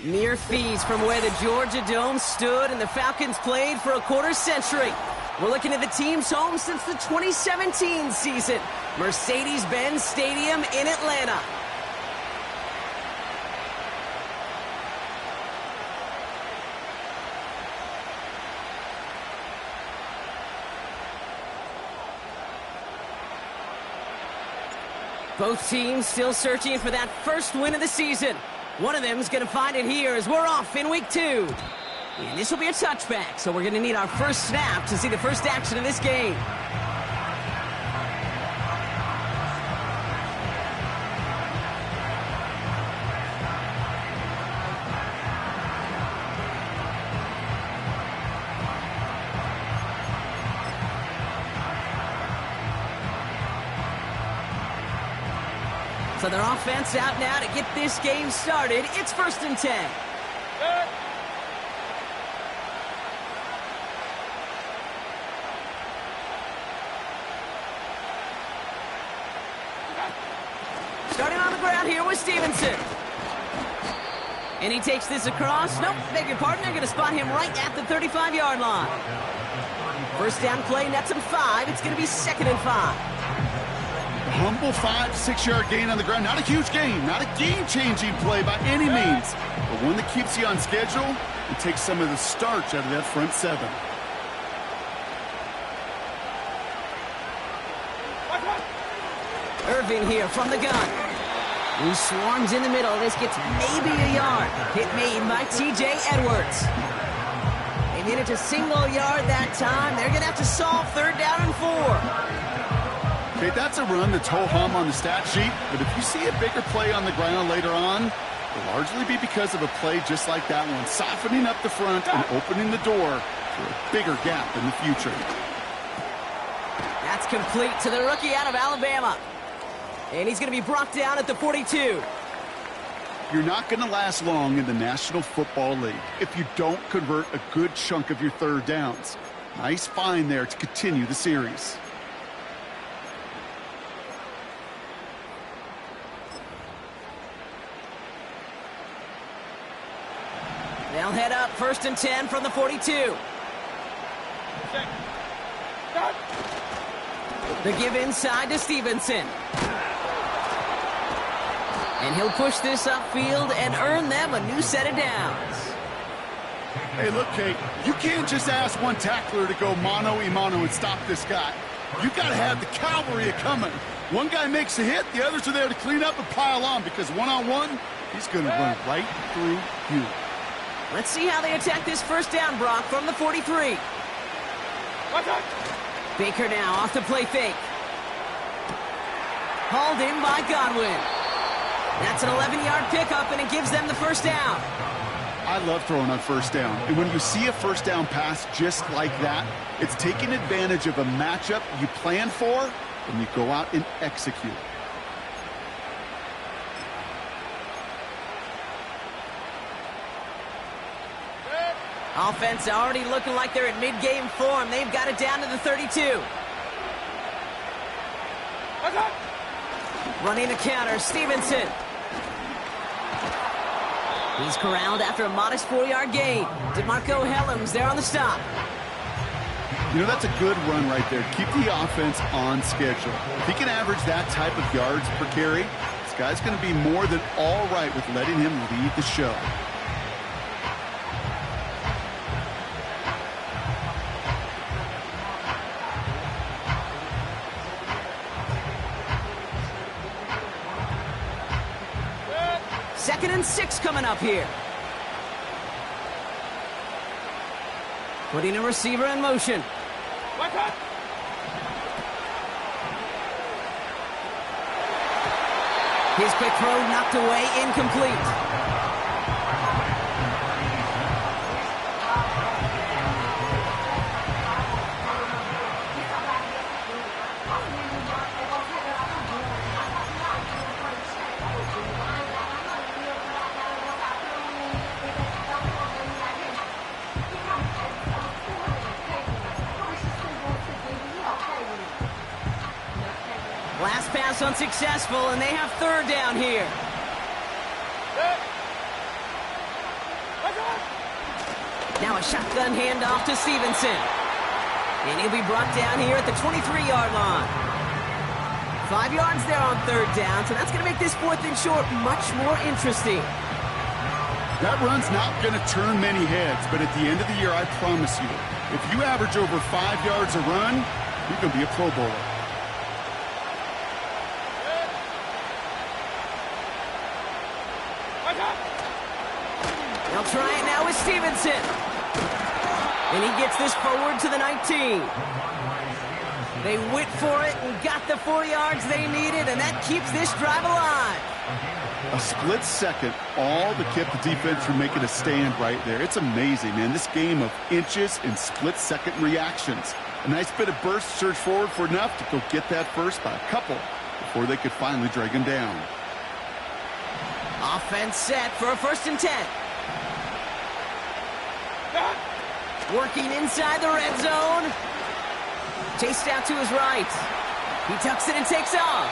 Mere feet from where the Georgia Dome stood and the Falcons played for a quarter century. We're looking at the team's home since the 2017 season, Mercedes-Benz Stadium in Atlanta. Both teams still searching for that first win of the season. One of them is going to find it here as we're off in week 2. And this will be a touchback, so we're going to need our first snap to see the first action of this game. So their offense out now to get this game started. It's 1st and 10. Starting on the ground here with Stevenson. And he takes this across. Nope, beg your pardon. They're going to spot him right at the 35-yard line. First down play, nets him 5. It's going to be 2nd and 5. Humble 5 to 6 yard gain on the ground. Not a huge gain, not a game-changing play by any means, but one that keeps you on schedule and takes some of the starch out of that front 7. Irving here from the gun. He swarms in the middle. This gets maybe a yard. Hit made by TJ Edwards. They manage a single yard that time. They're going to have to solve 3rd down and 4. Okay, that's a run that's ho-hum on the stat sheet, but if you see a bigger play on the ground later on, it'll largely be because of a play just like that one, softening up the front and opening the door for a bigger gap in the future. That's complete to the rookie out of Alabama. And he's going to be brought down at the 42. You're not going to last long in the National Football League if you don't convert a good chunk of your 3rd downs. Nice find there to continue the series. They'll head up 1st and 10 from the 42. The give inside to Stevenson. And he'll push this upfield and earn them a new set of downs. Hey, look, Kate, you can't just ask one tackler to go mano-a-mano and stop this guy. You got to have the cavalry coming. One guy makes a hit, the others are there to clean up and pile on, because one-on-one, he's going to run right through you. Let's see how they attack this first down, Brock, from the 43. Baker now off the play fake. Hauled in by Godwin. That's an 11-yard pickup, and it gives them the first down. I love throwing on 1st down. And when you see a 1st down pass just like that, it's taking advantage of a matchup you plan for, and you go out and execute. Offense already looking like they're at mid-game form. They've got it down to the 32. Running the counter, Stevenson. He's corralled after a modest 4-yard gain. DeMarco Helms there on the stop. You know, that's a good run right there. Keep the offense on schedule. If he can average that type of yards per carry, this guy's going to be more than all right with letting him lead the show. Second and 6 coming up here. Putting a receiver in motion. His quick throw knocked away, incomplete. Last pass unsuccessful, and they have 3rd down here. Now a shotgun handoff to Stevenson. And he'll be brought down here at the 23-yard line. 5 yards there on third down, so that's going to make this 4th and short much more interesting. That run's not going to turn many heads, but at the end of the year, I promise you, if you average over 5 yards a run, you're going to be a Pro Bowler. They'll try it now with Stevenson. And he gets this forward to the 19. They went for it and got the 4 yards they needed, and that keeps this drive alive. A split second, all to keep the defense from making a stand right there. It's amazing, man. This game of inches and split-second reactions. A nice bit of burst, surge forward for enough to go get that first by a couple before they could finally drag him down. Offense set for a 1st and 10. Working inside the red zone. Chased out to his right. He tucks it and takes off.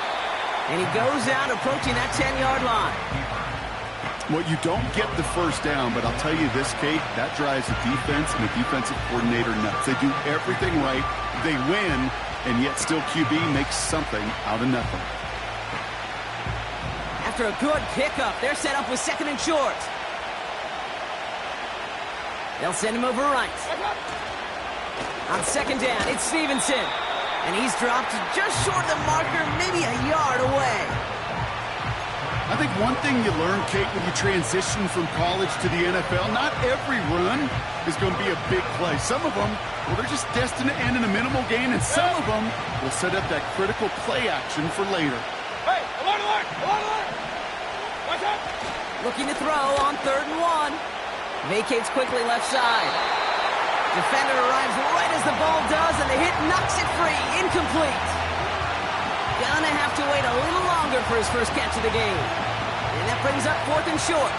And he goes out approaching that 10-yard line. Well, you don't get the first down, but I'll tell you this, Kate, that drives the defense and the defensive coordinator nuts. They do everything right, they win, and yet still QB makes something out of nothing. After a good pickup, they're set up with 2nd and short. They'll send him over right. On 2nd down, it's Stevenson. And he's dropped just short of the marker, maybe a yard away. I think one thing you learn, Kate, when you transition from college to the NFL, not every run is going to be a big play. Some of them, well, they're just destined to end in a minimal gain, and some of them will set up that critical play action for later. Hey, alert! Watch out! Looking to throw on 3rd and 1. Vacates quickly left side. Defender arrives right as the ball does, and the hit knocks it free. Incomplete. Gonna have to wait a little longer for his first catch of the game. And that brings up 4th and short.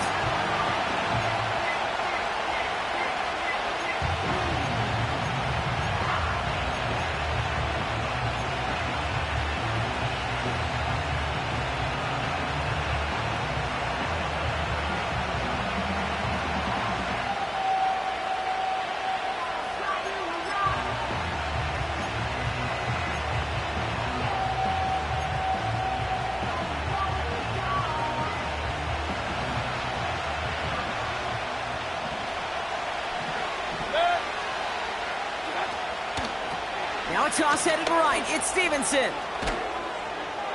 Now a toss headed right. It's Stevenson.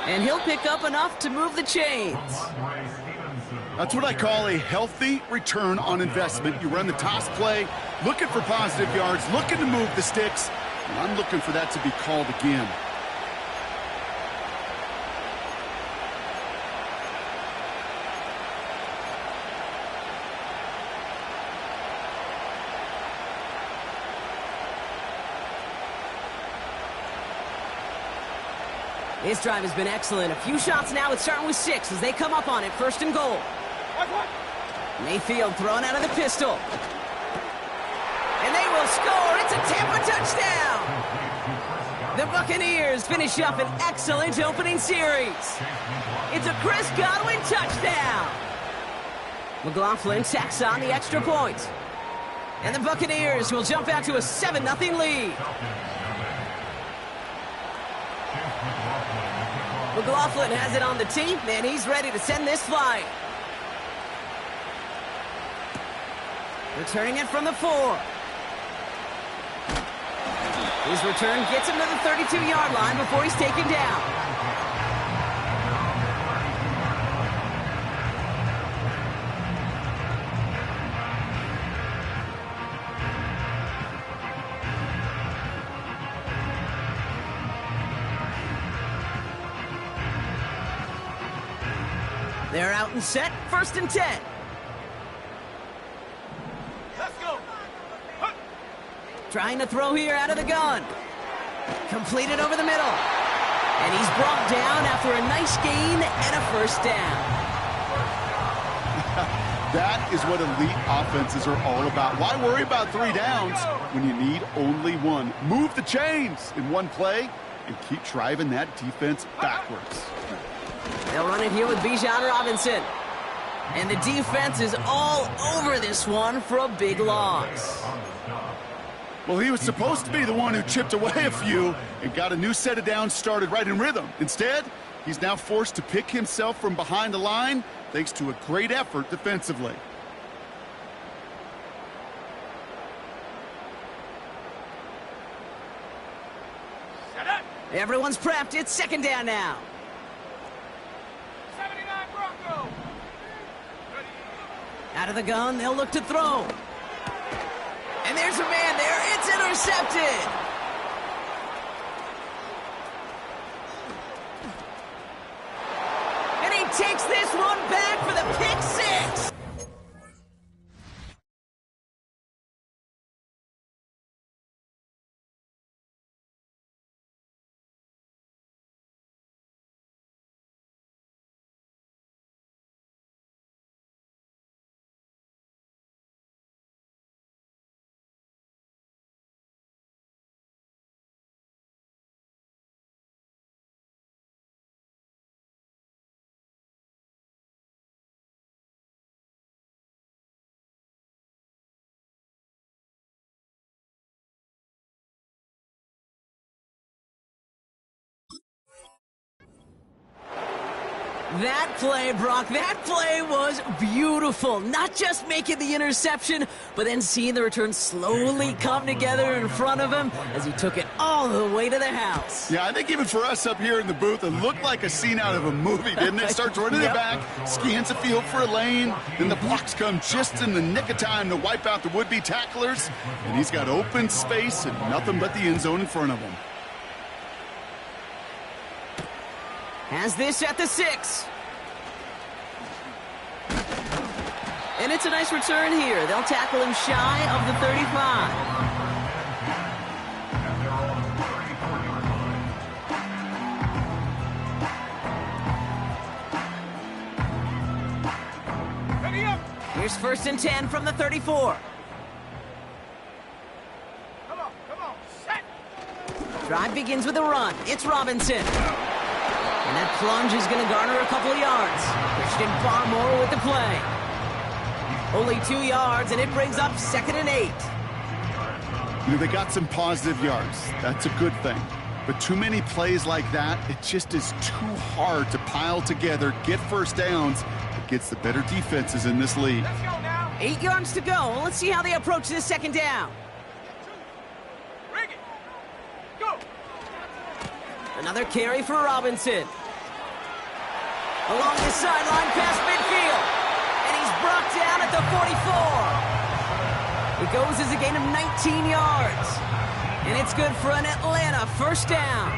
And he'll pick up enough to move the chains. That's what I call a healthy return on investment. You run the toss play, looking for positive yards, looking to move the sticks, and I'm looking for that to be called again. This drive has been excellent. A few shots now. It's starting with 6 as they come up on it. 1st and goal. Mayfield throwing out of the pistol. And they will score. It's a Tampa touchdown. The Buccaneers finish up an excellent opening series. It's a Chris Godwin touchdown. McLaughlin tacks on the extra point. And the Buccaneers will jump out to a 7-0 lead. McLaughlin has it on the tee, and he's ready to send this flying. Returning it from the 4. His return gets him to the 32-yard line before he's taken down. They're out and set, 1st and 10. Let's go. Trying to throw here out of the gun. Completed over the middle. And he's brought down after a nice gain and a 1st down. That is what elite offenses are all about. Why worry about 3 downs when you need only 1? Move the chains in one play and keep driving that defense backwards. They'll run it here with Bijan Robinson. And the defense is all over this one for a big loss. Well, he was supposed to be the one who chipped away a few and got a new set of downs started right in rhythm. Instead, he's now forced to pick himself from behind the line thanks to a great effort defensively. Everyone's prepped. It's second down now. 79 Bronco. Out of the gun, they'll look to throw. And there's a man there. It's intercepted. And he takes this one back for the pick six. That play, Brock, that play was beautiful. Not just making the interception, but then seeing the return slowly come together in front of him as he took it all the way to the house. Yeah, I think even for us up here in the booth, it looked like a scene out of a movie, didn't it? Starts running it back, scans the field for a lane, then the blocks come just in the nick of time to wipe out the would-be tacklers, and he's got open space and nothing but the end zone in front of him. Has this at the 6. And it's a nice return here. They'll tackle him shy of the 35. Ready up. Here's 1st and 10 from the 34. Come on, set. Drive begins with a run. It's Robinson. And that plunge is going to garner a couple of yards. Christian Barmore with the play. Only 2 yards, and it brings up 2nd and 8. You know, they got some positive yards. That's a good thing. But too many plays like that, it just is too hard to pile together, get first downs. It gets the better defenses in this league. Let's go now. 8 yards to go. Let's see how they approach this 2nd down. Bring it. Go. Another carry for Robinson. Along the sideline past midfield. And he's brought down at the 44. It goes as a gain of 19 yards. And it's good for an Atlanta 1st down.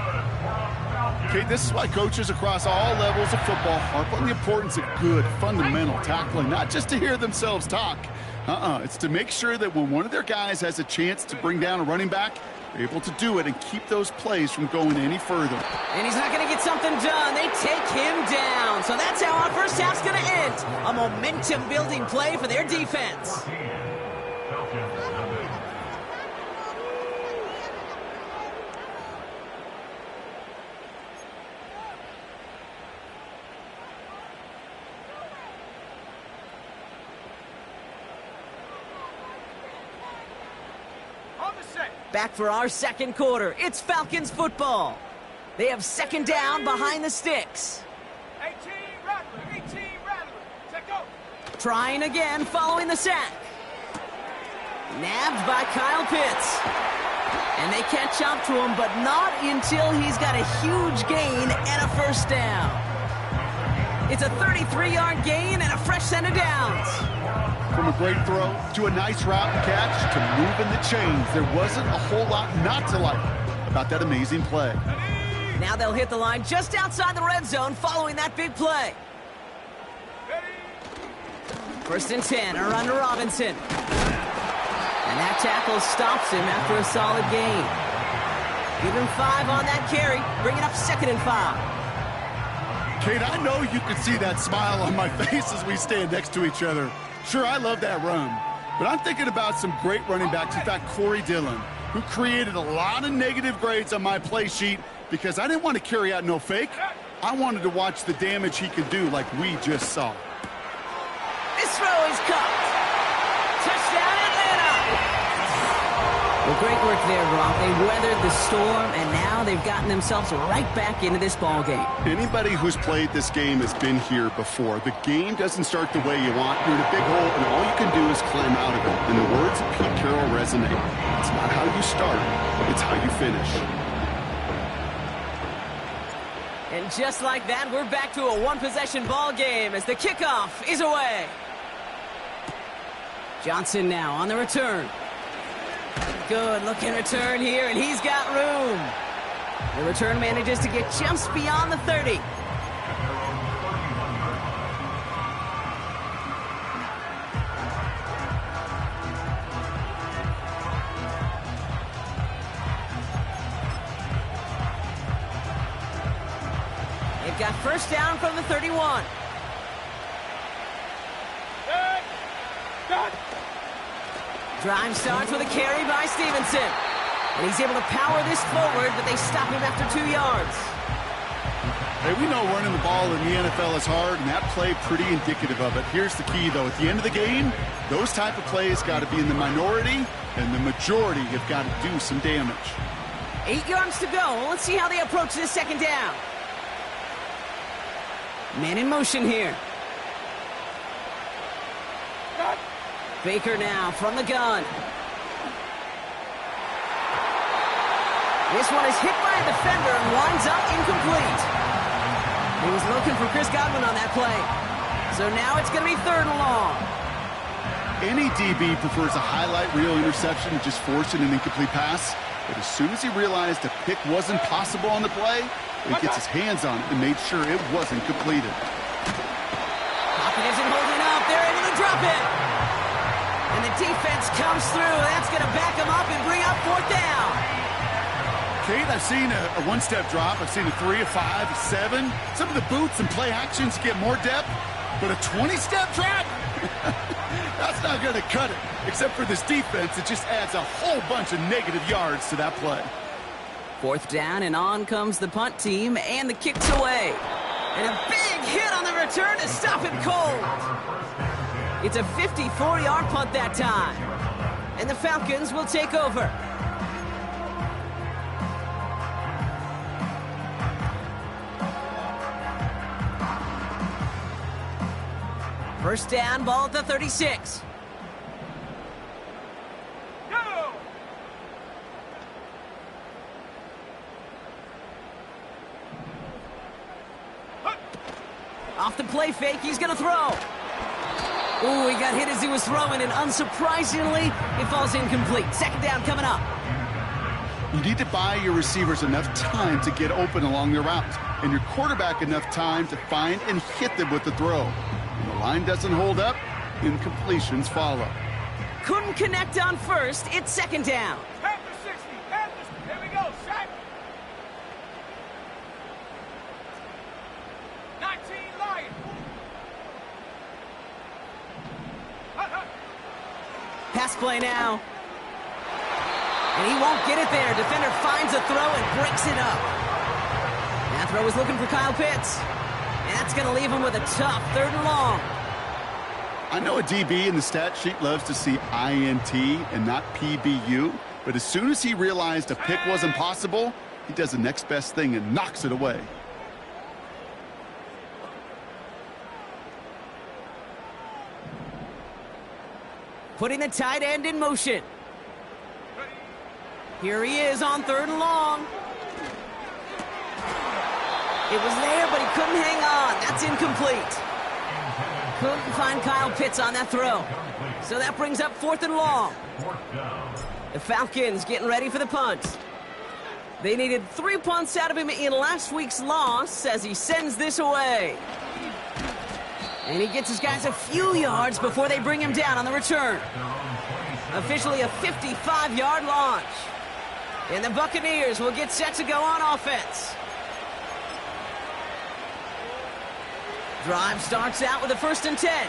Okay, this is why coaches across all levels of football harp on the importance of good, fundamental tackling, not just to hear themselves talk. It's to make sure that when one of their guys has a chance to bring down a running back, they're able to do it and keep those plays from going any further. And he's not going to get something done. They take him down. So that's how our first half's going to end. A momentum-building play for their defense. Back for our 2nd quarter. It's Falcons football. They have 2nd down behind the sticks. 18 Rattler. Set go. Trying again following the sack. Nabbed by Kyle Pitts. And they catch up to him, but not until he's got a huge gain and a 1st down. It's a 33-yard gain and a fresh set of downs. From a great throw to a nice route and catch to moving the chains, there wasn't a whole lot not to like about that amazing play. Now they'll hit the line just outside the red zone following that big play. 1st and 10, a run to Robinson. And that tackle stops him after a solid gain. Give him 5 on that carry, bring it up 2nd and 5. Kate, I know you can see that smile on my face as we stand next to each other. Sure, I love that run, but I'm thinking about some great running backs. In fact, Corey Dillon, who created a lot of negative grades on my play sheet because I didn't want to carry out no fake. I wanted to watch the damage he could do like we just saw. caught. Touchdown, Atlanta! Well, great work there, Brock. They weathered the storm, and now they've gotten themselves right back into this ball game. Anybody who's played this game has been here before. The game doesn't start the way you want. You're in a big hole, and all you can do is climb out of it. And the words of Pete Carroll resonate. It's not how you start, it's how you finish. And just like that, we're back to a one-possession ball game as the kickoff is away. Johnson now on the return. Good-looking return here, and he's got room. The return manages to get just beyond the 30. They've got first down from the 31. Drive starts with a carry by Stevenson. And he's able to power this forward, but they stop him after 2 yards. Hey, we know running the ball in the NFL is hard, and that play pretty indicative of it. Here's the key, though. At the end of the game, those type of plays got to be in the minority, and the majority have got to do some damage. 8 yards to go. Let's see how they approach this second down. Man in motion here. Baker now from the gun. This one is hit by a defender and winds up incomplete. He was looking for Chris Godwin on that play. So now it's going to be 3rd and long. Any DB prefers a highlight reel interception to just forcing an incomplete pass. But as soon as he realized a pick wasn't possible on the play, he gets his hands on it and made sure it wasn't completed. Pocket isn't holding up. They're able to drop it. And the defense comes through. That's going to back them up and bring up 4th down. Kate, I've seen a one-step drop. I've seen a 3, a 5, a 7. Some of the boots and play actions get more depth. But a 20-step drop? That's not going to cut it. Except for this defense, it just adds a whole bunch of negative yards to that play. 4th down, and on comes the punt team, and the kick's away. And a big hit on the return to stop it cold. It's a 54-yard punt that time. And the Falcons will take over. First down, ball at the 36. Go! Off the play fake, he's going to throw. Ooh, he got hit as he was throwing, and unsurprisingly, it falls incomplete. Second down coming up. You need to buy your receivers enough time to get open along their routes, and your quarterback enough time to find and hit them with the throw. When the line doesn't hold up, incompletions follow. Couldn't connect on first. It's 2nd down. After 60. Here we go. Sack. 19 Lions. Pass play now. And he won't get it there. Defender finds a throw and breaks it up. That throw was looking for Kyle Pitts. And that's going to leave him with a tough 3rd and long. I know a DB in the stat sheet loves to see INT and not PBU, but as soon as he realized a pick wasn't possible, he does the next best thing and knocks it away. Putting the tight end in motion. Here he is on 3rd and long. It was there, but he couldn't hang on. That's incomplete. Couldn't find Kyle Pitts on that throw. So that brings up 4th and long. The Falcons getting ready for the punt. They needed 3 punts out of him in last week's loss as he sends this away. And he gets his guys a few yards before they bring him down on the return. Officially a 55-yard launch. And the Buccaneers will get set to go on offense. Drive starts out with a 1st and 10.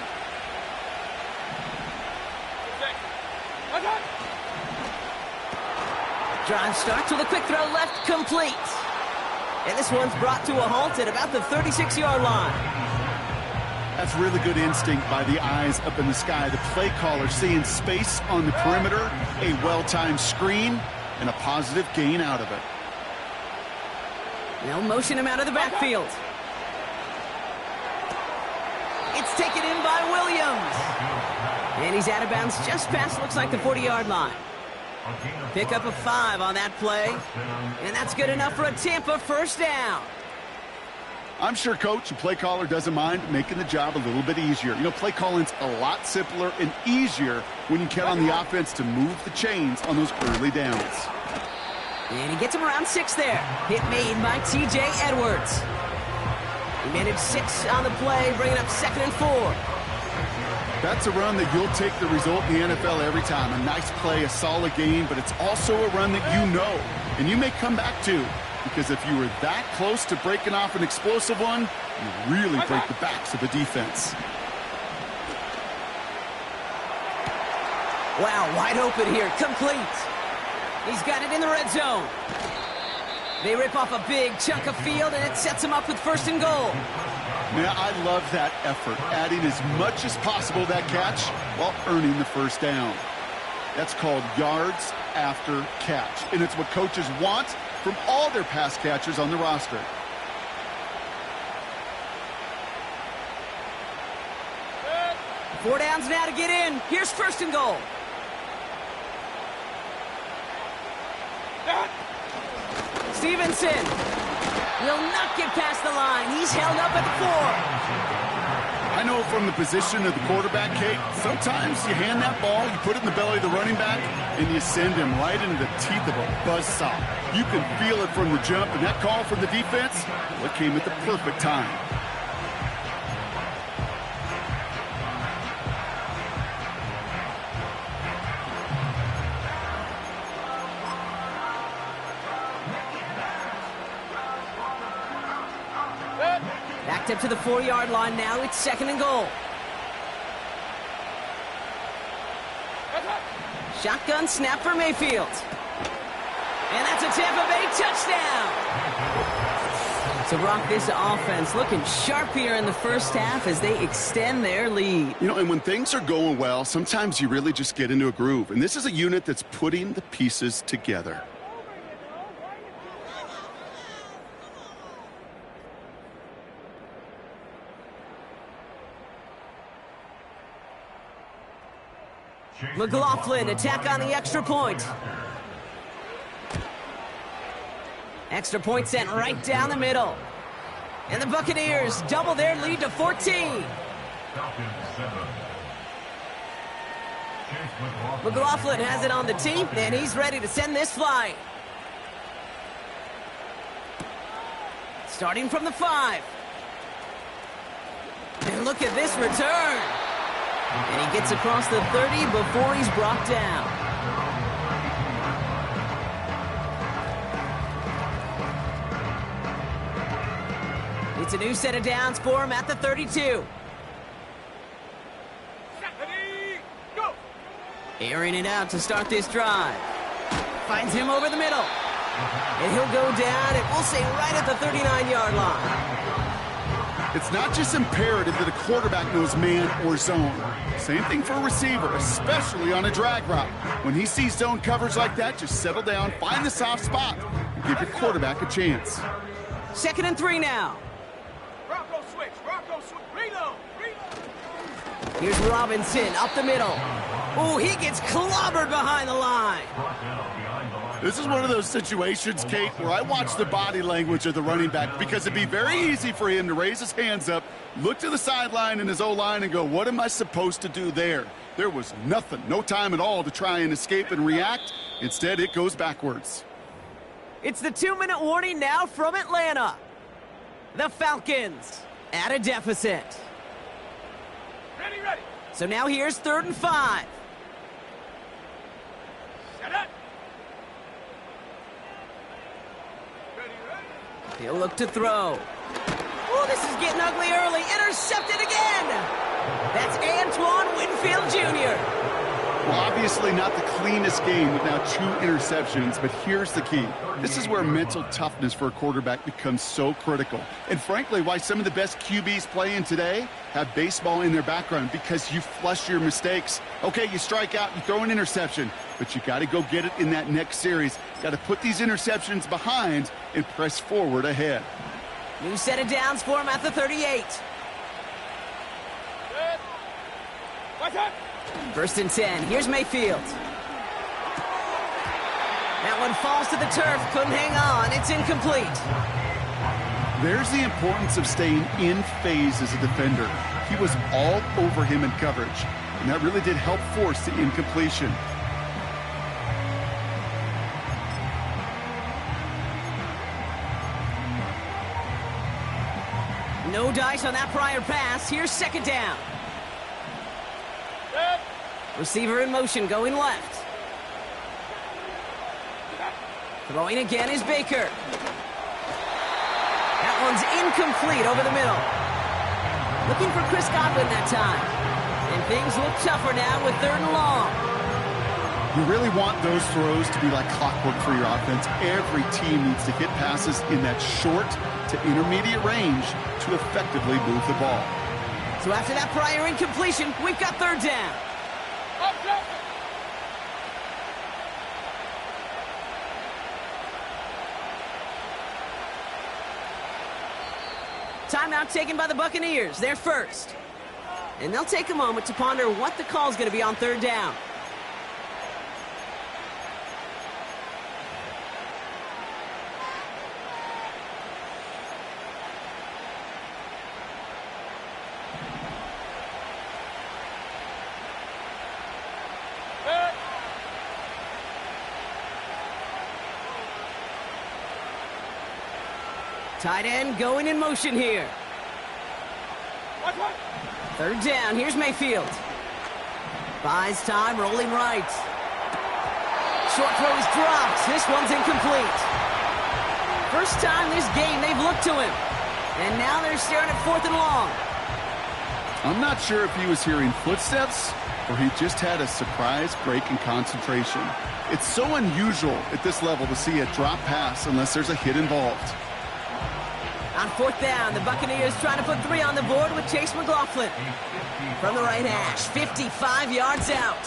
Drive starts with a quick throw left, complete. And this one's brought to a halt at about the 36-yard line. That's really good instinct by the eyes up in the sky. The play caller seeing space on the perimeter, a well-timed screen, and a positive gain out of it. They'll motion him out of the backfield. It's taken in by Williams. And he's out of bounds just past, looks like, the 40-yard line. Pick up a 5 on that play. And that's good enough for a Tampa first down. I'm sure Coach, the play caller, doesn't mind making the job a little bit easier. You know, play calling's a lot simpler and easier when you count on the offense to move the chains on those early downs. And he gets him around 6 there. Hit made by T.J. Edwards. He managed 6 on the play, bringing up 2nd and 4. That's a run that you'll take the result in the NFL every time. A nice play, a solid game, but it's also a run that you know, and you may come back to, because if you were that close to breaking off an explosive one, you really break the backs of the defense. Wow, wide open here, complete. He's got it in the red zone. They rip off a big chunk of field, and it sets him up with 1st and goal. Now, I love that effort, adding as much as possible to that catch while earning the first down. That's called yards after catch, and it's what coaches want from all their pass catchers on the roster. Four downs now to get in. Here's 1st and goal. Stevenson will not get past the line. He's held up at the 4. I know from the position of the quarterback, Kate, sometimes you hand that ball, you put it in the belly of the running back, and you send him right into the teeth of a buzzsaw. You can feel it from the jump, and that call from the defense, well, it came at the perfect time. Backed up to the 4-yard line now. It's 2nd and goal. Shotgun snap for Mayfield. And that's a Tampa Bay touchdown. So, Brock, this offense looking sharp here in the first half as they extend their lead. You know, and when things are going well, sometimes you really just get into a groove. And this is a unit that's putting the pieces together. McLaughlin attack on the extra point. Extra point sent right down the middle. And the Buccaneers double their lead to 14. McLaughlin has it on the tee, and he's ready to send this flying. Starting from the 5. And look at this return. And he gets across the 30 before he's brought down. It's a new set of downs for him at the 32. Airing it out to start this drive. Finds him over the middle. And he'll go down, and we'll say right at the 39-yard line. It's not just imperative that a quarterback knows man or zone. Same thing for a receiver, especially on a drag route. When he sees zone coverage like that, just settle down, find the soft spot, and give your quarterback a chance. 2nd and 3 now. Rocco switch, reload. Here's Robinson up the middle. Oh, he gets clobbered behind the line. This is one of those situations, Kate, where I watch the body language of the running back because it'd be very easy for him to raise his hands up, look to the sideline in his O-line and go, what am I supposed to do there? There was nothing, no time at all to try and escape and react. Instead, it goes backwards. It's the 2-minute warning now from Atlanta. The Falcons at a deficit. Ready. So now here's 3rd and 5. Set up. He'll look to throw. Oh, this is getting ugly early. Intercepted again. That's Antoine Winfield Jr. Well, obviously not the cleanest game with now 2 interceptions, but here's the key. This is where mental toughness for a quarterback becomes so critical. And frankly, why some of the best QBs playing today have baseball in their background, because you flush your mistakes. Okay, you strike out, you throw an interception, but you got to go get it in that next series. Got to put these interceptions behind and press forward ahead. New set of downs for him at the 38. Good. Watch out. 1st and 10. Here's Mayfield. That one falls to the turf. Couldn't hang on. It's incomplete. There's the importance of staying in phase as a defender. He was all over him in coverage, and that really did help force the incompletion. No dice on that prior pass. Here's 2nd down. Good. Receiver in motion, going left. Throwing again is Baker. That one's incomplete over the middle. Looking for Chris Godwin that time. And things look tougher now with 3rd and long. You really want those throws to be like clockwork for your offense. Every team needs to hit passes in that short to intermediate range to effectively move the ball. So after that prior incompletion, we've got 3rd down. Up, up. Timeout taken by the Buccaneers. They're first. And they'll take a moment to ponder what the call's going to be on 3rd down. Good. Tight end going in motion here. Watch out. 3rd down. Here's Mayfield. Buys time, rolling right. Short throw is dropped. This one's incomplete. First time this game they've looked to him. And now they're staring at 4th and long. I'm not sure if he was hearing footsteps or he just had a surprise break in concentration. It's so unusual at this level to see a drop pass unless there's a hit involved. On 4th down, the Buccaneers trying to put 3 on the board with Chase McLaughlin. From the right hash, 55 yards out.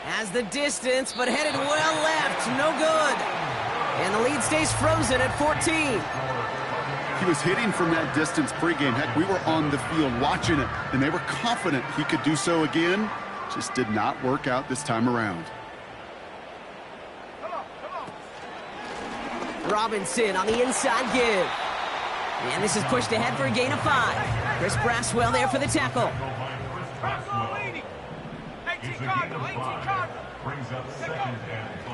Has the distance, but headed well left. No good. And the lead stays frozen at 14. He was hitting from that distance pregame. Heck, we were on the field watching it, and they were confident he could do so again. Just did not work out this time around. Robinson on the inside give. And this is pushed ahead for a gain of 5. Chris Braswell there for the tackle. Braswell leading. 18 Cardinal, 18 Cardinal.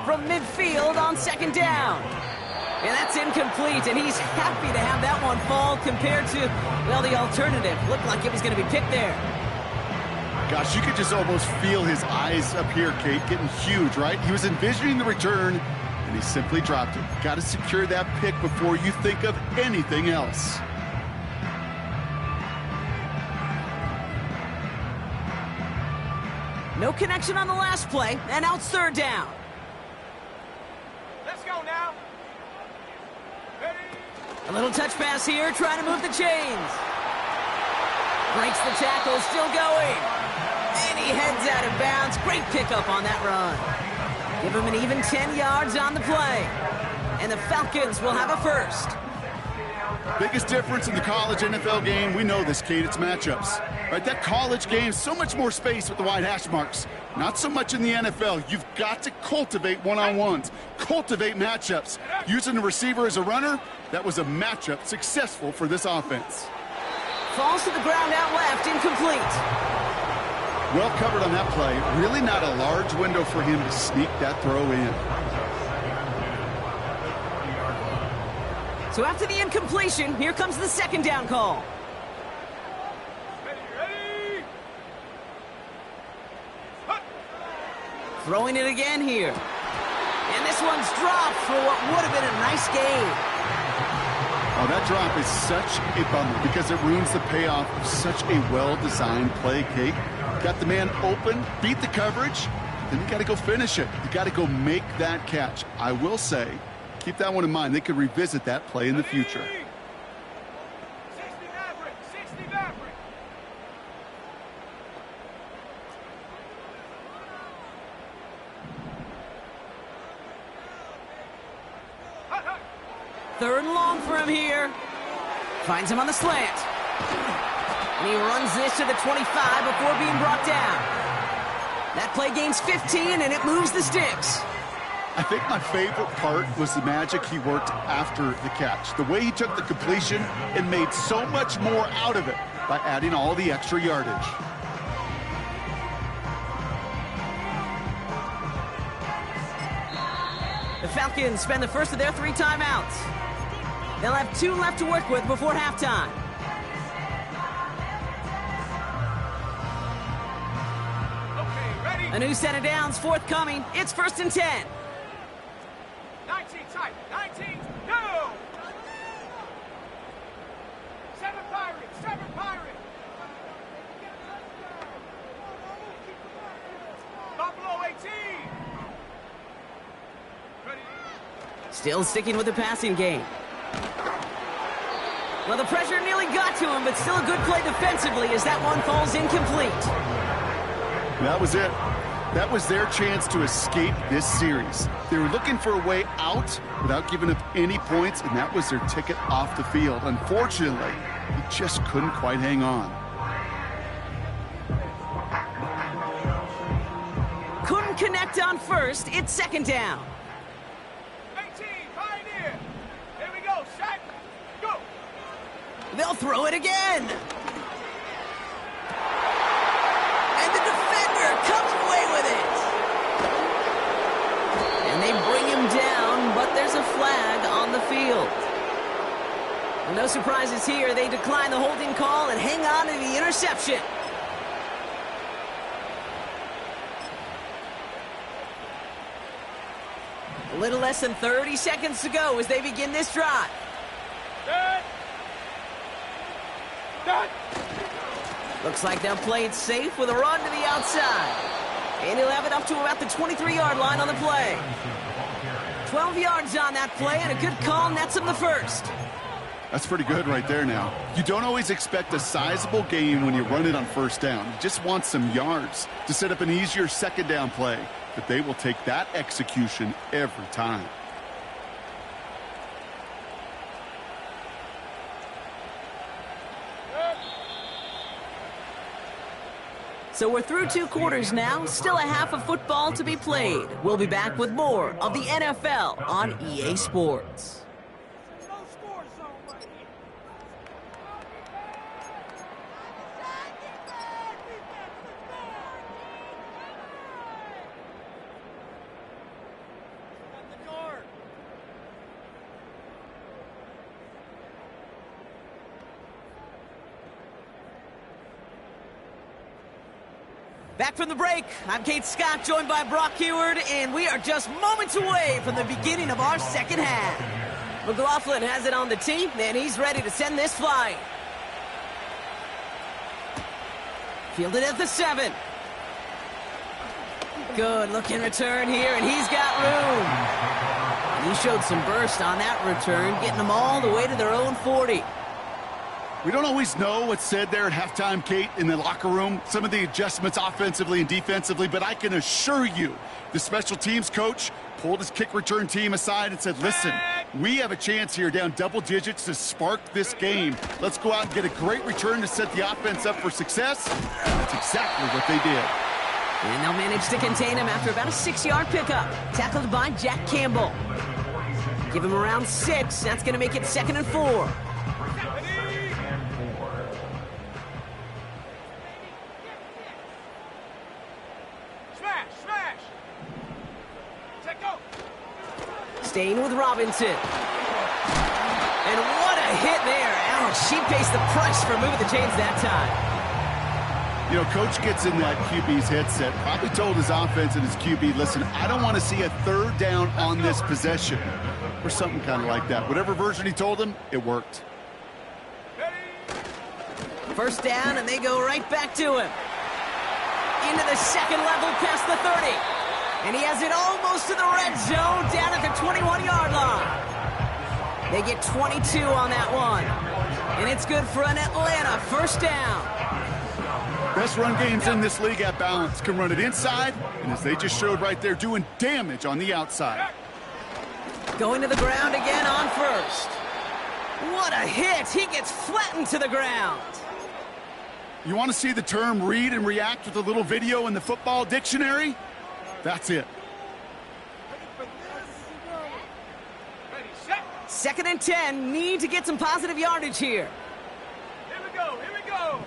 From midfield on 2nd down. And that's incomplete, and he's happy to have that one fall compared to, well, the alternative. Looked like it was going to be picked there. Gosh, you could just almost feel his eyes up here, Kate, getting huge, right? He was envisioning the return, and he simply dropped it. Got to secure that pick before you think of anything else. No connection on the last play, and now it's 3rd down. Let's go now. Ready. A little touch pass here, trying to move the chains. Breaks the tackle, still going. And he heads out of bounds. Great pickup on that run. Give him an even 10 yards on the play. And the Falcons will have a first. Biggest difference in the college NFL game, we know this, Kate, it's matchups. Right, that college game, so much more space with the wide hash marks. Not so much in the NFL. You've got to cultivate one-on-ones, cultivate matchups. Using the receiver as a runner, that was a matchup successful for this offense. Falls to the ground out left, incomplete. Well covered on that play. Really not a large window for him to sneak that throw in. So after the incompletion, here comes the 2nd down call. Ready. Throwing it again here. And this one's dropped for what would have been a nice game. Oh, that drop is such a bummer because it ruins the payoff of such a well-designed play, Kate. Got the man open, beat the coverage, then you got to go finish it. You got to go make that catch. I will say, keep that one in mind. They could revisit that play in the future. 60 Maverick, 60 Maverick. Hut, hut. 3rd and long for him here. Finds him on the slant. And he runs this to the 25 before being brought down. That play gains 15, and it moves the sticks. I think my favorite part was the magic he worked after the catch. The way he took the completion and made so much more out of it by adding all the extra yardage. The Falcons spend the first of their 3 timeouts. They'll have 2 left to work with before halftime. Okay, ready? A new set of downs forthcoming. It's 1st and 10. 19 tight, 19, go! 7 Pirates, 7 Pirates. Buffalo 18. Ready? Still sticking with the passing game. Well, the pressure nearly got to him, but still a good play defensively as that one falls incomplete. That was it. That was their chance to escape this series. They were looking for a way out without giving up any points, and that was their ticket off the field. Unfortunately, he just couldn't quite hang on. Couldn't connect on first. It's 2nd down. 18, Pioneer. Here we go, set, go. They'll throw it again. And the defender comes away with it. And they bring him down, but there's a flag on the field. Well, no surprises here. They decline the holding call and hang on to the interception. A little less than 30 seconds to go as they begin this drive. Set. Done. Looks like they'll play it safe with a run to the outside. And he'll have it up to about the 23-yard line on the play. 12 yards on that play, and a good call nets him the first. That's pretty good right there now. You don't always expect a sizable gain when you run it on 1st down. You just want some yards to set up an easier 2nd down play. But they will take that execution every time. So we're through 2 quarters now, still a half of football to be played. We'll be back with more of the NFL on EA Sports. No score zone right here. Got the guard. Back from the break, I'm Kate Scott, joined by Brock Heward, and we are just moments away from the beginning of our 2nd half. McLaughlin has it on the tee, and he's ready to send this flying. Fielded at the 7. Good looking return here, and he's got room. And he showed some burst on that return, getting them all the way to their own 40. We don't always know what's said there at halftime, Kate, in the locker room, some of the adjustments offensively and defensively, but I can assure you the special teams coach pulled his kick return team aside and said, listen, we have a chance here down double digits to spark this game. Let's go out and get a great return to set the offense up for success. That's exactly what they did. And they'll manage to contain him after about a 6-yard pickup. Tackled by Jack Campbell. Give him around 6. That's going to make it 2nd and 4. Staying with Robinson. And what a hit there. Ouch, she pays the price for moving the chains that time. You know, coach gets in that QB's headset, probably told his offense and his QB, listen, I don't want to see a 3rd down on this possession. Or something kind of like that. Whatever version he told him, it worked. 1st down, and they go right back to him. into the second level past the 30. And he has it almost to the red zone down at the 21-yard line. They get 22 on that one. And it's good for an Atlanta first down. Best run games in this league at balance. Can run it inside, and as they just showed right there, doing damage on the outside. Going to the ground again on first. What a hit. He gets flattened to the ground. You want to see the term read and react with a little video in the football dictionary? That's it. Ready, set. 2nd and 10. Need to get some positive yardage here. Here we go, here we go.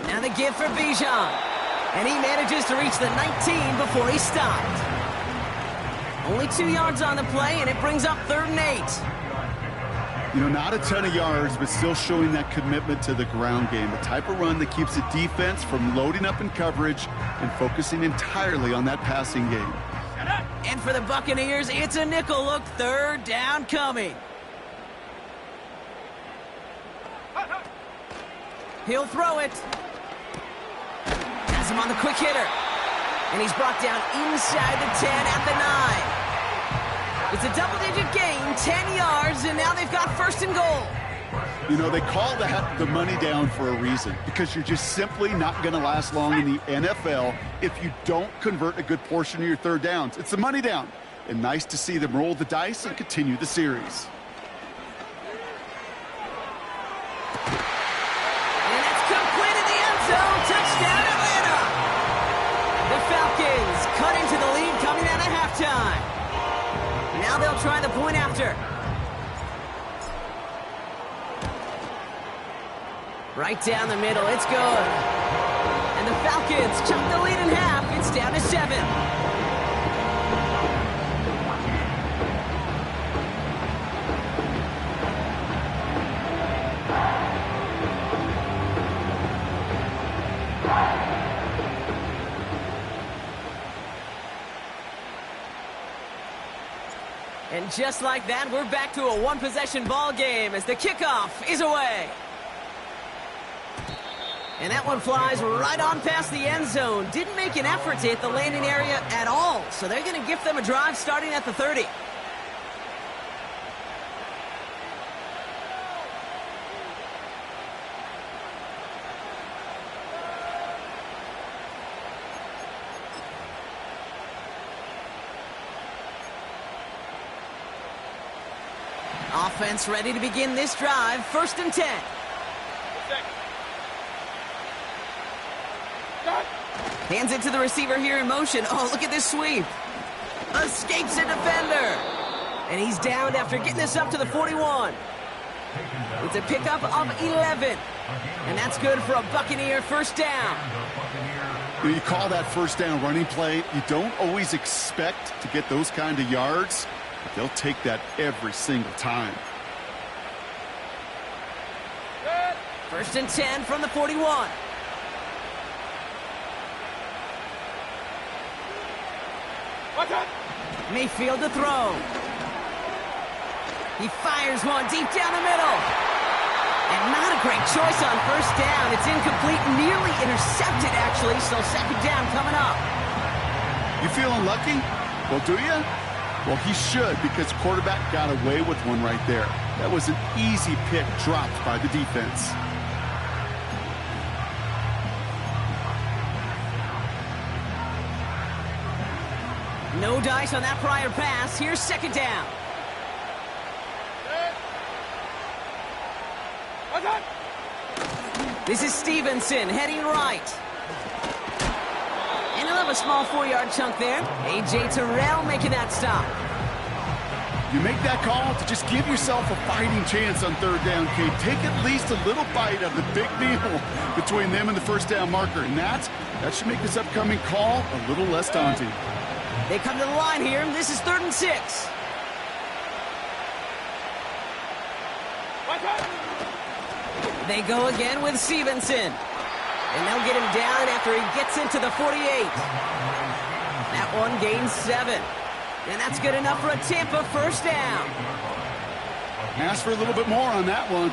Now the give for Bijan. And he manages to reach the 19 before he stopped. Only 2 yards on the play, and it brings up 3rd and 8. You know, not a ton of yards, but still showing that commitment to the ground game. The type of run that keeps the defense from loading up in coverage and focusing entirely on that passing game. And for the Buccaneers, it's a nickel look. 3rd down coming. He'll throw it. Has him on the quick hitter. And he's brought down inside the 10 at the 9. It's a double-digit gain, 10 yards, and now they've got 1st and goal. You know, they call the money down for a reason, because you're just simply not going to last long in the NFL if you don't convert a good portion of your 3rd downs. It's the money down. And nice to see them roll the dice and continue the series. And that's complete in the end zone. Touchdown, Atlanta. The Falcons cut into the lead coming out of halftime. Now they'll try the point after. Right down the middle, it's good. And the Falcons chop the lead in half. It's down to 7. And just like that, we're back to a 1-possession ball game as the kickoff is away. And that one flies right on past the end zone. Didn't make an effort to hit the landing area at all. So they're going to gift them a drive starting at the 30. Offense ready to begin this drive. 1st and 10. Hands it to the receiver here in motion. Oh, look at this sweep. Escapes a defender. And he's downed after getting this up to the 41. It's a pickup of 11. And that's good for a Buccaneer 1st down. When you call that 1st down running play, you don't always expect to get those kind of yards. But they'll take that every single time. 1st and 10 from the 41. Mayfield to throw. He fires one deep down the middle. And not a great choice on 1st down. It's incomplete, nearly intercepted, actually. So 2nd down coming up. You feeling lucky? Well, do you? Well, he should, because quarterback got away with one right there. That was an easy pick dropped by the defense. No dice on that prior pass. Here's 2nd down. This is Stevenson heading right. And he'll have a small 4-yard chunk there. A.J. Terrell making that stop. You make that call to just give yourself a fighting chance on 3rd down, Kate. Take at least a little bite of the big meal between them and the 1st down marker. And that should make this upcoming call a little less daunting. They come to the line here. This is 3rd and 6. They go again with Stevenson. And they'll get him down after he gets into the 48. That one gains 7. And that's good enough for a Tampa 1st down. Ask for a little bit more on that one.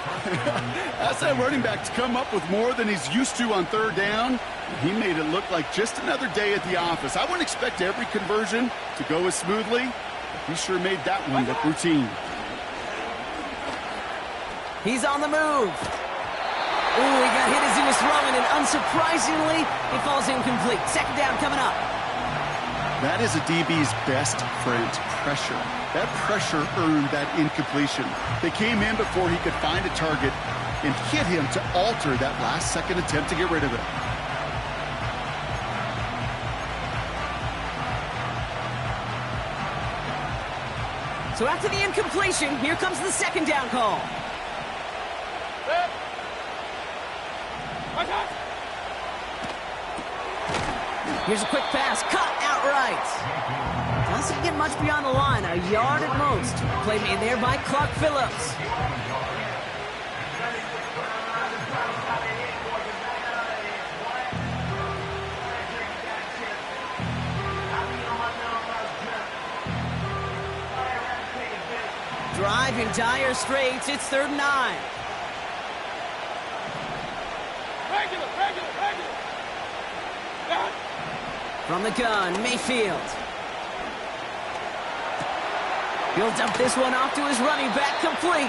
Ask that running back to come up with more than he's used to on third down. He made it look like just another day at the office. I wouldn't expect every conversion to go as smoothly, but he sure made that one look routine. He's on the move. Ooh, he got hit as he was throwing, and unsurprisingly, he falls incomplete. Second down coming up. That is a DB's best friend, pressure. That pressure earned that incompletion. They came in before he could find a target and hit him to alter that last-second attempt to get rid of it. So after the incompletion, here comes the second down call. Here's a quick pass, cut outright. Doesn't get much beyond the line, a yard at most. Play made there by Clark Phillips. Drive in dire straits, it's 3rd and 9. Regular. From the gun, Mayfield. He'll dump this one off to his running back, complete.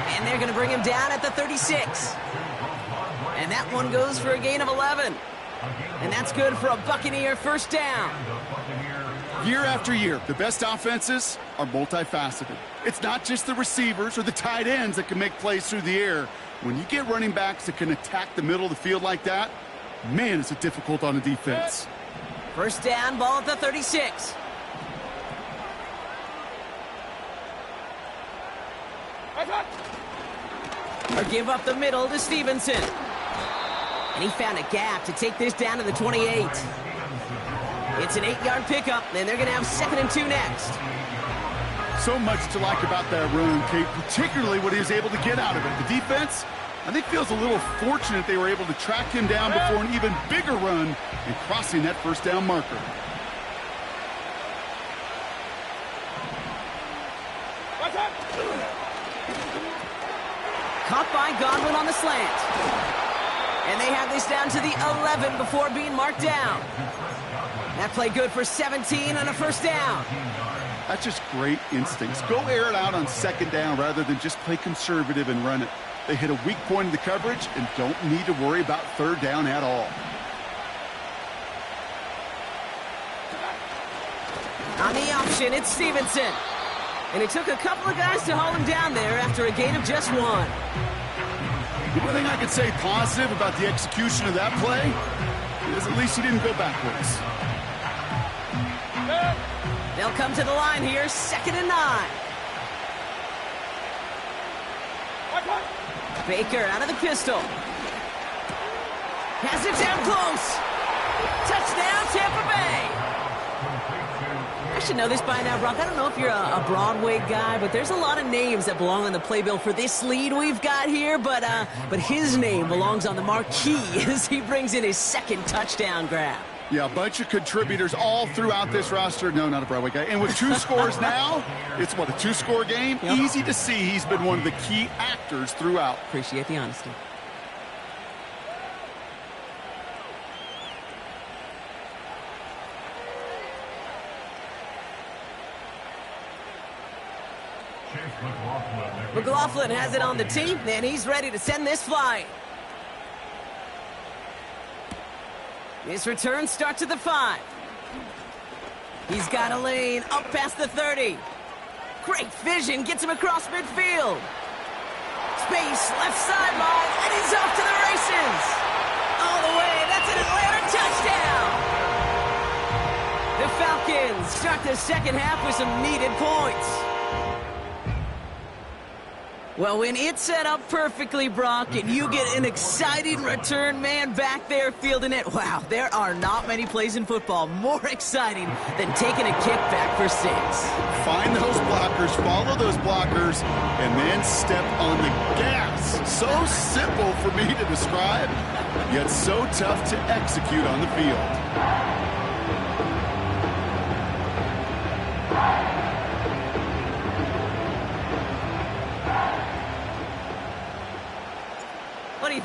And they're going to bring him down at the 36. And that one goes for a gain of 11. And that's good for a Buccaneer first down. Year after year, the best offenses are multifaceted. It's not just the receivers or the tight ends that can make plays through the air. When you get running backs that can attack the middle of the field like that, man, is it difficult on a defense. First down, ball at the 36. Or give up the middle to Stevenson. And he found a gap to take this down to the 28. It's an 8-yard pickup, and they're going to have 2nd and 2 next. So much to like about that run, Kate, particularly what he was able to get out of it. The defense, I think, feels a little fortunate they were able to track him down before an even bigger run and crossing that first down marker. Caught by Godwin on the slant. And they have this down to the 11 before being marked down. That play good for 17 and a first down. That's just great instincts. Go air it out on 2nd down rather than just play conservative and run it. They hit a weak point in the coverage and don't need to worry about 3rd down at all. On the option, it's Stevenson. And it took a couple of guys to haul him down there after a gain of just 1. The one thing I could say positive about the execution of that play is at least he didn't go backwards. They'll come to the line here, 2nd and 9. Baker out of the pistol. Has it down close. Touchdown, Tampa Bay. I should know this by now, Brock. I don't know if you're a Broadway guy, but there's a lot of names that belong on the playbill for this lead we've got here, but his name belongs on the marquee as he brings in his 2nd touchdown grab. Yeah, a bunch of contributors all throughout this roster. No, not a Broadway guy. And with 2 scores now, it's what, a 2-score game? Yep. Easy to see he's been one of the key actors throughout. Appreciate the honesty. McLaughlin has it on the tee, and he's ready to send this flying. His return starts at the 5. He's got a lane up past the 30. Great vision, gets him across midfield. Space, left sideline, and he's off to the races. All the way, that's an Atlanta touchdown. The Falcons start the second half with some needed points. Well, when it's set up perfectly, Brock, and you get an exciting return man back there fielding it, wow, there are not many plays in football more exciting than taking a kick back for 6. Find those blockers, follow those blockers, and then step on the gas. So simple for me to describe, yet so tough to execute on the field.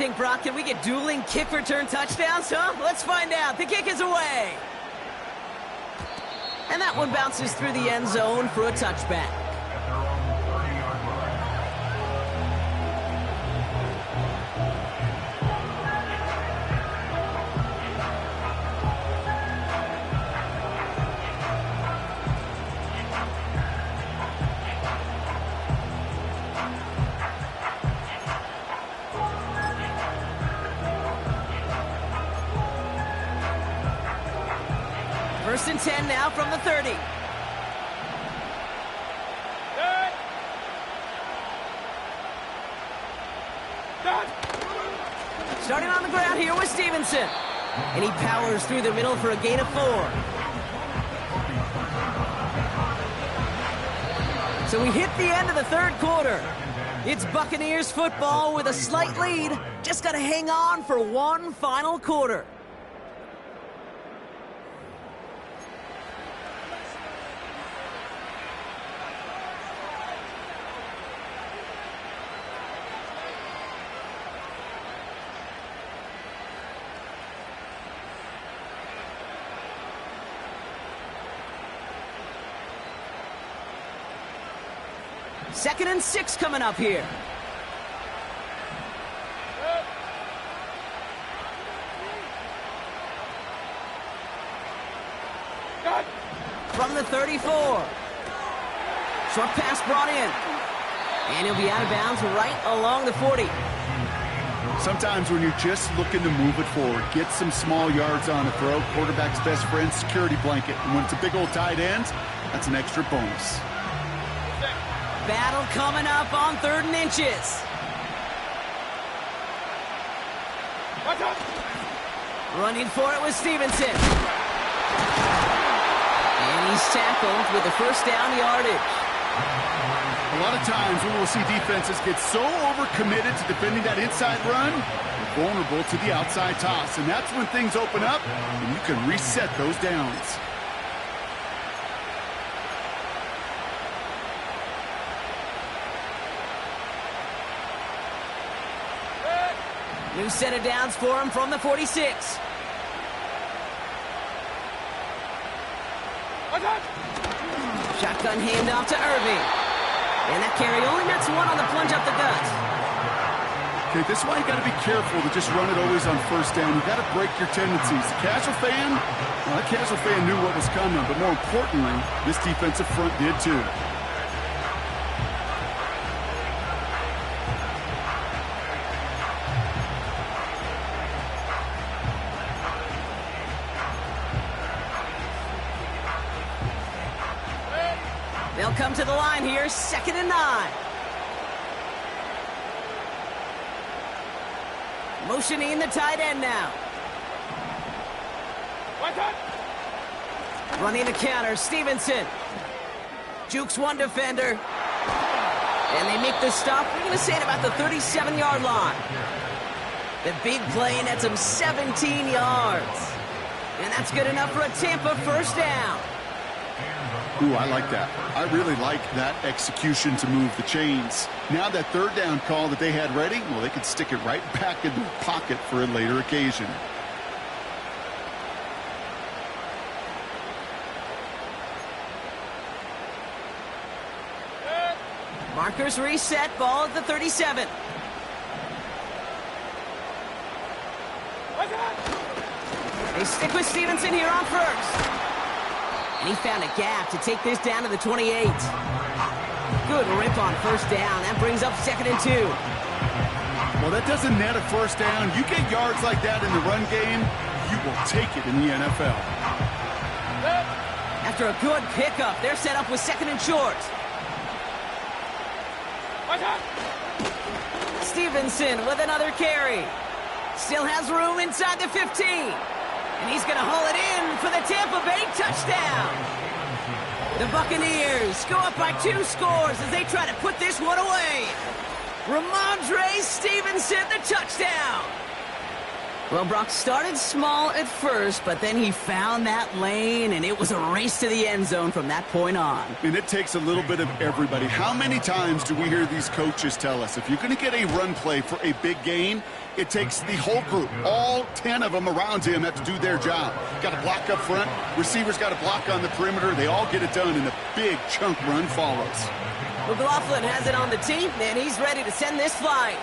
think, Brock? Can we get dueling kick return touchdowns, huh? Let's find out. The kick is away. And that one bounces through the end zone for a touchback. First and 10 now from the 30. Starting on the ground here with Stevenson. And he powers through the middle for a gain of 4. So we hit the end of the third quarter. It's Buccaneers football with a slight lead. Just got to hang on for one final quarter. Second and 6 coming up here. From the 34. Short pass brought in. And he'll be out of bounds right along the 40. Sometimes when you're just looking to move it forward, get some small yards on a throw, quarterback's best friend, security blanket. And when it's a big old tight end, that's an extra bonus. Battle coming up on 3rd and inches. Running for it with Stevenson. And he's tackled with the first down yardage. A lot of times we will see defenses get so overcommitted to defending that inside run, they're vulnerable to the outside toss. And that's when things open up and you can reset those downs. New set of downs for him from the 46. Shotgun handoff to Irving. And that carry only nets one on the plunge up the gut. Okay, this is why you got to be careful to just run it always on first down. You got to break your tendencies. Casual fan, well, that casual fan knew what was coming, but more importantly, this defensive front did too. They'll come to the line here, 2nd and 9. Motioning the tight end now. Running the counter, Stevenson. Jukes one defender. And they make the stop, we're going to say, at about the 37-yard line. The big play nets him 17 yards. And that's good enough for a Tampa first down. Ooh, I like that. I really like that execution to move the chains. Now that 3rd down call that they had ready, well, they could stick it right back into the pocket for a later occasion. Markers reset, ball at the 37. They stick with Stevenson here on first. And he found a gap to take this down to the 28. Good rip on first down. That brings up 2nd and 2. Well, that doesn't net a first down. You get yards like that in the run game, you will take it in the NFL. After a good pickup, they're set up with 2nd and short. Stevenson with another carry. Still has room inside the 15. And he's going to haul it in for the Tampa Bay touchdown. The Buccaneers go up by 2 scores as they try to put this one away. Ramondre Stevenson, the touchdown. Well, Brock started small at first, but then he found that lane, and it was a race to the end zone from that point on. And it takes a little bit of everybody. How many times do we hear these coaches tell us, if you're going to get a run play for a big gain, it takes the whole group. All 10 of them around him have to do their job. Got to block up front. Receivers got to block on the perimeter. They all get it done, and a big chunk run follows. McLaughlin has it on the tee, and he's ready to send this flight.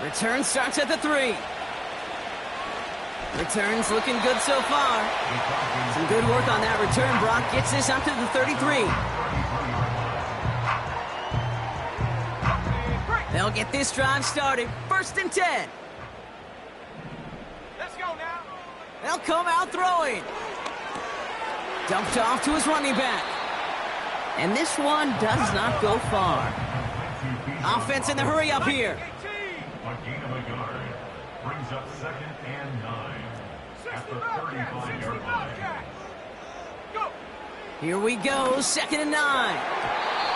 Return starts at the 3. Return's looking good so far. Some good work on that return. Brock gets this up to the 33. They'll get this drive started. 1st and 10. Let's go now. They'll come out throwing. Dumped off to his running back. And this one does not go far. Offense in the hurry up here. A gain of a yard brings up 2nd and 9 at the 35-yard line. Go. Here we go, 2nd and 9.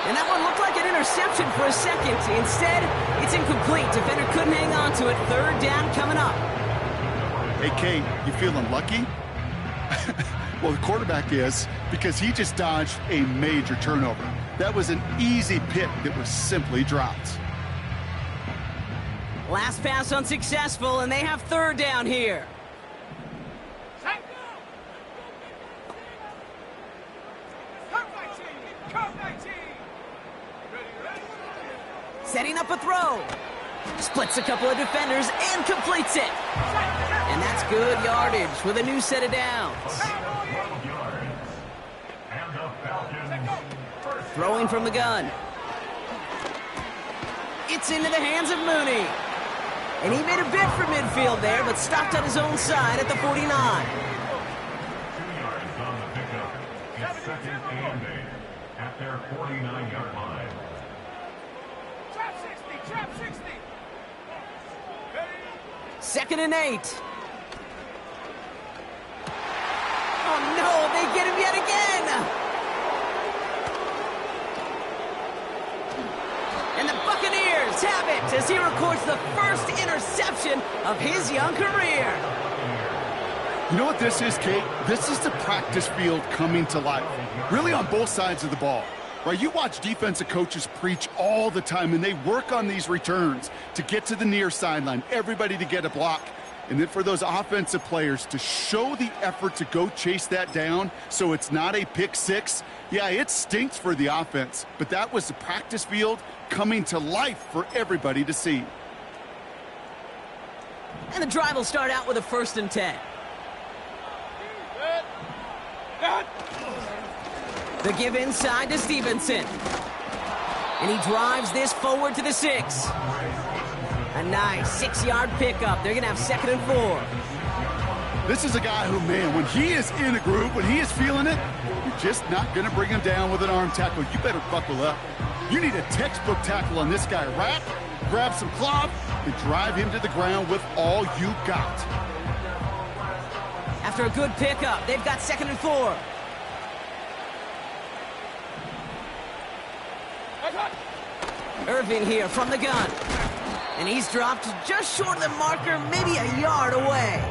And that one looked like an interception for a second. Instead, it's incomplete. Defender couldn't hang on to it. 3rd down coming up. Hey, Kate, you feeling lucky? Well, the quarterback is, because he just dodged a major turnover. That was an easy pick that was simply dropped. Last pass unsuccessful, and they have 3rd down here. Setting up a throw. Splits a couple of defenders and completes it. And that's good yardage with a new set of downs. Throwing from the gun. It's into the hands of Mooney. And he made a bid for midfield there, but stopped on his own side at the 49. 2 yards on the pickup. It's 2nd and 8 at their 49-yard line. Trap 60. 2nd and 8. Oh no, they get him yet again. And the Buccaneers have it as he records the first interception of his young career. You know what this is, Kate? This is the practice field coming to life. Really on both sides of the ball. Right, you watch defensive coaches preach all the time, and they work on these returns to get to the near sideline, everybody to get a block. And then for those offensive players to show the effort to go chase that down so it's not a pick six. Yeah, it stinks for the offense, but that was the practice field coming to life for everybody to see. And the drive will start out with a 1st and 10. The give inside to Stevenson. And he drives this forward to the 6. A nice 6-yard pickup. They're going to have 2nd and 4. This is a guy who, man, when he is in a groove, when he is feeling it, you're just not going to bring him down with an arm tackle. You better buckle up. You need a textbook tackle on this guy. Wrap, grab some cloth, and drive him to the ground with all you got. After a good pickup, they've got 2nd and 4. Irving here from the gun. And he's dropped just short of the marker, maybe a yard away.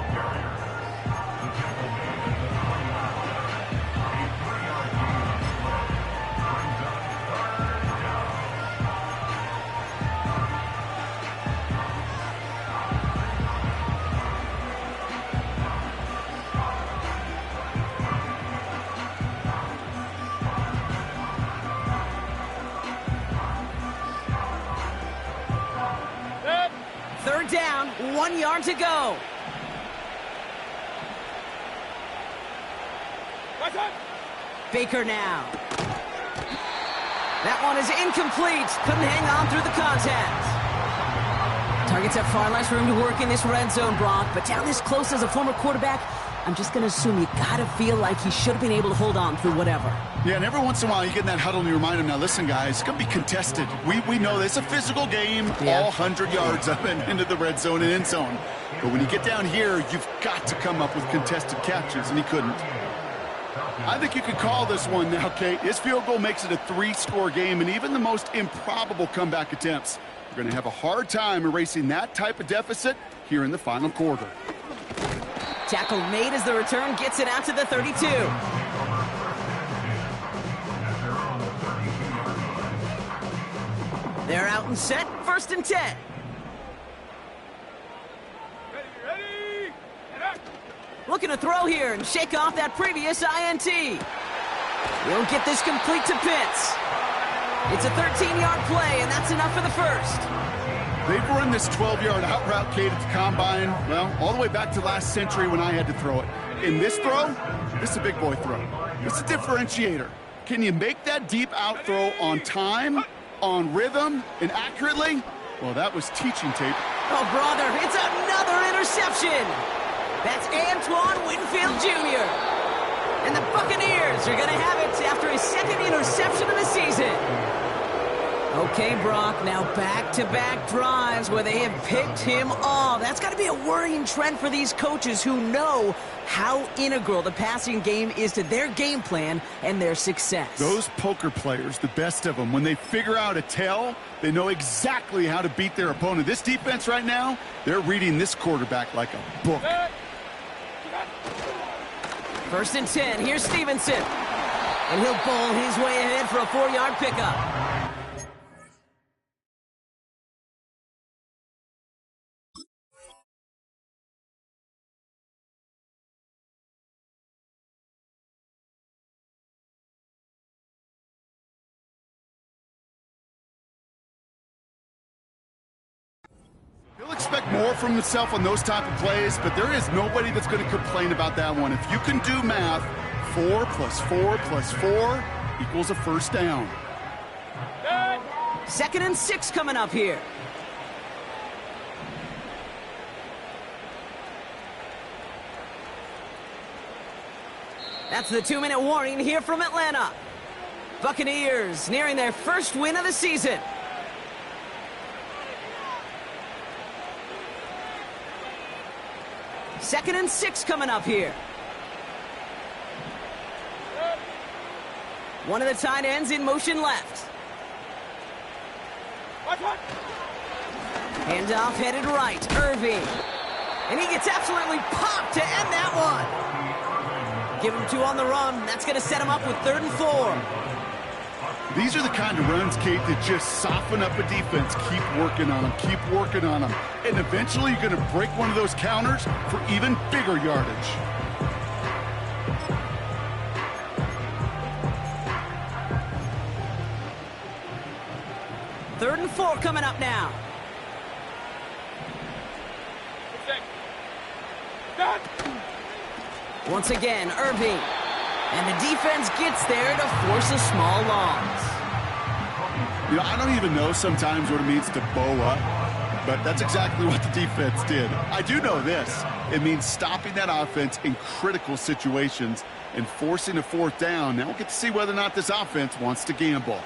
Third down, 1 yard to go. Baker now. That one is incomplete. Couldn't hang on through the contact. Targets have far less room to work in this red zone, Brock, but down this close as a former quarterback, I'm just going to assume you got to feel like he should have been able to hold on through whatever. Yeah, and every once in a while you get in that huddle and you remind him, now listen, guys, it's going to be contested. We know this. It's a physical game, all 100 yards up and into the red zone and end zone. But when you get down here, you've got to come up with contested catches, and he couldn't. I think you could call this one now, Kate. His field goal makes it a 3-score game, and even the most improbable comeback attempts are going to have a hard time erasing that type of deficit here in the final quarter. Tackle made as the return gets it out to the 32. They're out and set, 1st and 10. Looking to throw here and shake off that previous INT. He'll get this complete to Pitts. It's a 13-yard play, and that's enough for the first. They've run this 12-yard out route, Kate, at the combine, well, all the way back to last century when I had to throw it. In this throw, this is a big boy throw. It's a differentiator. Can you make that deep out throw on time, on rhythm, and accurately? Well, that was teaching tape. Oh, brother, it's another interception. That's Antoine Winfield Jr. And the Buccaneers are going to have it after his second interception of the season. Okay, Brock, now back-to-back drives where they have picked him off. That's got to be a worrying trend for these coaches who know how integral the passing game is to their game plan and their success. Those poker players, the best of them, when they figure out a tell, they know exactly how to beat their opponent. This defense right now, they're reading this quarterback like a book. 1st and 10, here's Stevenson. And he'll bowl his way ahead for a 4-yard pickup. He'll expect more from himself on those type of plays, but there is nobody that's going to complain about that one. If you can do math, 4 + 4 + 4 equals a first down. 2nd and 6 coming up here. That's the 2-minute warning here from Atlanta. Buccaneers nearing their first win of the season. Second and 6 coming up here. One of the tight ends in motion left. Handoff headed right. Irving. And he gets absolutely popped to end that one. Give him 2 on the run. That's going to set him up with 3rd and 4. These are the kind of runs, Kate, that just soften up a defense. Keep working on them. Keep working on them. And eventually you're going to break one of those counters for even bigger yardage. Third and 4 coming up now. Once again, Irving. And the defense gets there to force a small loss. You know, I don't even know sometimes what it means to bow up, but that's exactly what the defense did. I do know this. It means stopping that offense in critical situations and forcing a 4th down. Now we'll get to see whether or not this offense wants to gamble.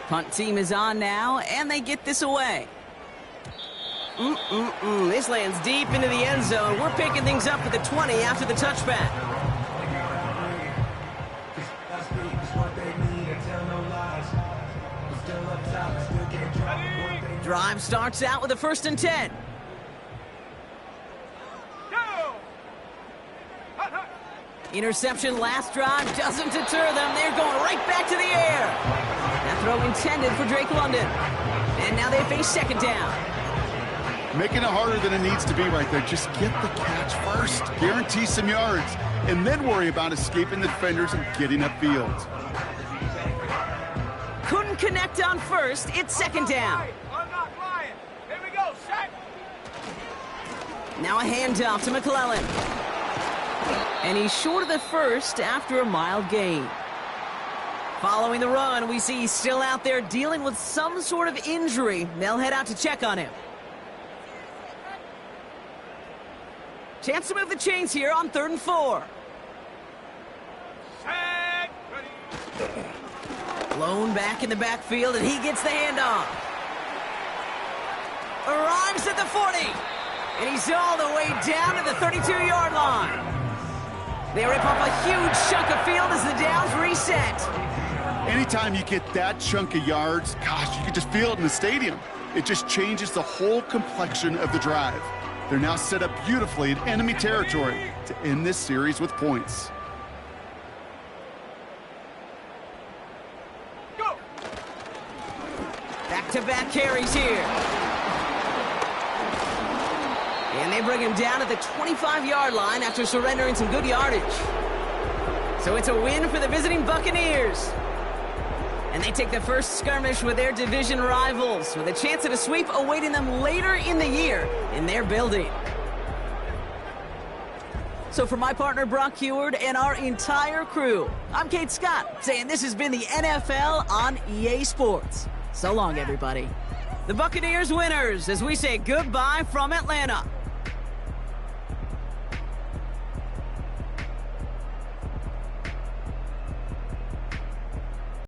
Punt team is on now, and they get this away. This lands deep into the end zone. We're picking things up at the 20 after the touchback. Drive starts out with a 1st and 10. Interception last drive doesn't deter them. They're going right back to the air. That throw intended for Drake London. And now they face 2nd down. Making it harder than it needs to be right there. Just get the catch first. Guarantee some yards. And then worry about escaping the defenders and getting upfield. Couldn't connect on 1st. It's 2nd down. I'm not lying. Here we go. Set. Now a handoff to McClellan. And he's short of the 1st after a mild gain. Following the run, we see he's still out there dealing with some sort of injury. They'll head out to check on him. Chance to move the chains here on 3rd and 4. Set. Ready. Blown back in the backfield, and he gets the handoff. Arrives at the 40. And he's all the way down to the 32-yard line. They rip off a huge chunk of field as the downs reset. Anytime you get that chunk of yards, gosh, you can just feel it in the stadium. It just changes the whole complexion of the drive. They're now set up beautifully in enemy territory to end this series with points. back-to-back carries here. And they bring him down at the 25-yard line after surrendering some good yardage. So it's a win for the visiting Buccaneers. And they take the first skirmish with their division rivals, with a chance at a sweep awaiting them later in the year in their building. So for my partner Brock Heward and our entire crew, I'm Kate Scott, saying this has been the NFL on EA Sports. So long, everybody. The Buccaneers winners as we say goodbye from Atlanta.